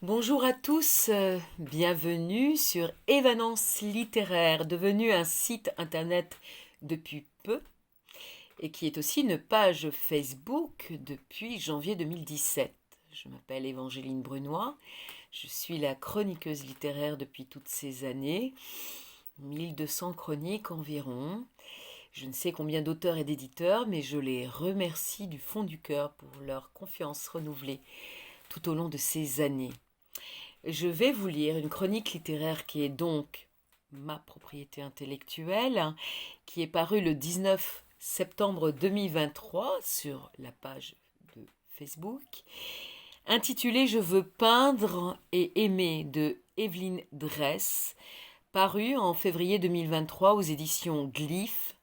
Bonjour à tous, bienvenue sur Évanence littéraire, devenu un site internet depuis peu et qui est aussi une page Facebook depuis janvier 2017. Je m'appelle Évangéline Brunois, je suis la chroniqueuse littéraire depuis toutes ces années, 1200 chroniques environ. Je ne sais combien d'auteurs et d'éditeurs, mais je les remercie du fond du cœur pour leur confiance renouvelée tout au long de ces années. Je vais vous lire une chronique littéraire qui est donc ma propriété intellectuelle, qui est parue le 19 septembre 2023 sur la page de Facebook, intitulée Je veux peindre et aimer de Evelyne Dress, parue en février 2023 aux éditions Glyph,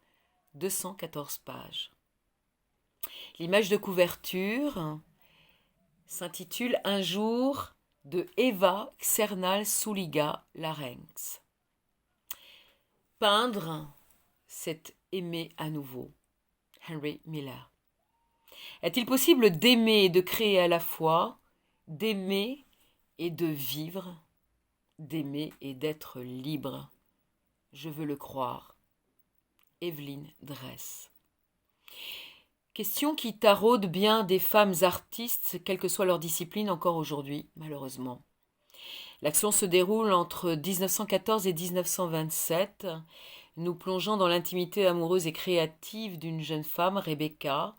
214 pages. L'image de couverture s'intitule Un jour de Eva Xernal Suliga Larynx. Peindre, c'est aimer à nouveau. Henry Miller. Est-il possible d'aimer et de créer à la fois, d'aimer et de vivre, d'aimer et d'être libre? Je veux le croire. Evelyne Dress. Question qui taraude bien des femmes artistes, quelle que soit leur discipline encore aujourd'hui, malheureusement. L'action se déroule entre 1914 et 1927, nous plongeant dans l'intimité amoureuse et créative d'une jeune femme, Rebecca,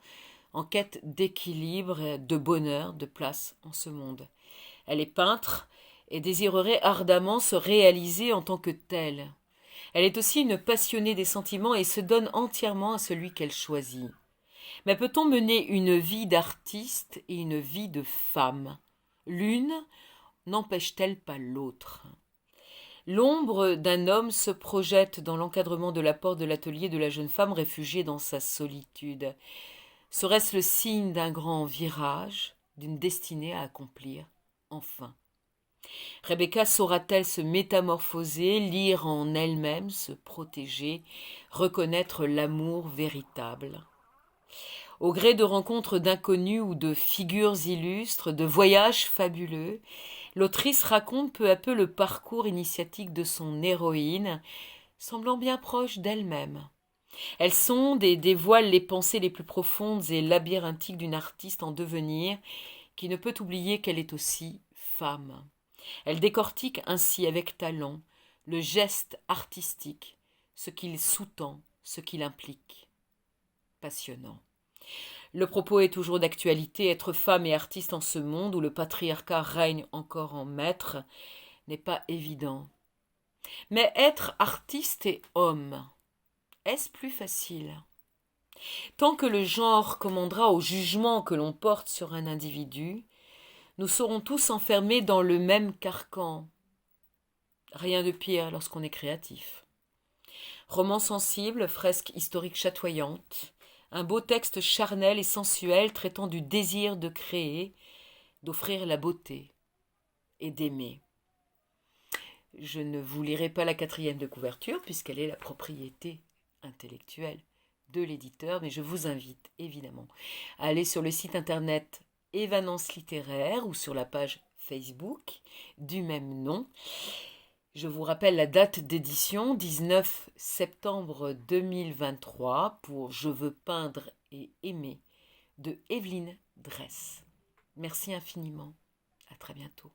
en quête d'équilibre, de bonheur, de place en ce monde. Elle est peintre et désirerait ardemment se réaliser en tant que telle. Elle est aussi une passionnée des sentiments et se donne entièrement à celui qu'elle choisit. Mais peut-on mener une vie d'artiste et une vie de femme? L'une n'empêche-t-elle pas l'autre? L'ombre d'un homme se projette dans l'encadrement de la porte de l'atelier de la jeune femme réfugiée dans sa solitude. Serait-ce le signe d'un grand virage, d'une destinée à accomplir, enfin? Rebecca saura-t-elle se métamorphoser, lire en elle-même, se protéger, reconnaître l'amour véritable? Au gré de rencontres d'inconnus ou de figures illustres, de voyages fabuleux, l'autrice raconte peu à peu le parcours initiatique de son héroïne, semblant bien proche d'elle-même. Elle sonde et dévoile les pensées les plus profondes et labyrinthiques d'une artiste en devenir qui ne peut oublier qu'elle est aussi femme. Elle décortique ainsi avec talent le geste artistique, ce qu'il sous-tend, ce qu'il implique. Passionnant. Le propos est toujours d'actualité. Être femme et artiste en ce monde où le patriarcat règne encore en maître n'est pas évident. Mais être artiste et homme, est-ce plus facile? Tant que le genre commandera au jugement que l'on porte sur un individu, nous serons tous enfermés dans le même carcan. Rien de pire lorsqu'on est créatif. Roman sensible, fresque historique chatoyante, un beau texte charnel et sensuel traitant du désir de créer, d'offrir la beauté et d'aimer. Je ne vous lirai pas la quatrième de couverture puisqu'elle est la propriété intellectuelle de l'éditeur, mais je vous invite évidemment à aller sur le site internet Évanence littéraire ou sur la page Facebook du même nom. Je vous rappelle la date d'édition, 19 septembre 2023, pour Je veux peindre et aimer de Evelyne Dress. Merci infiniment. À très bientôt.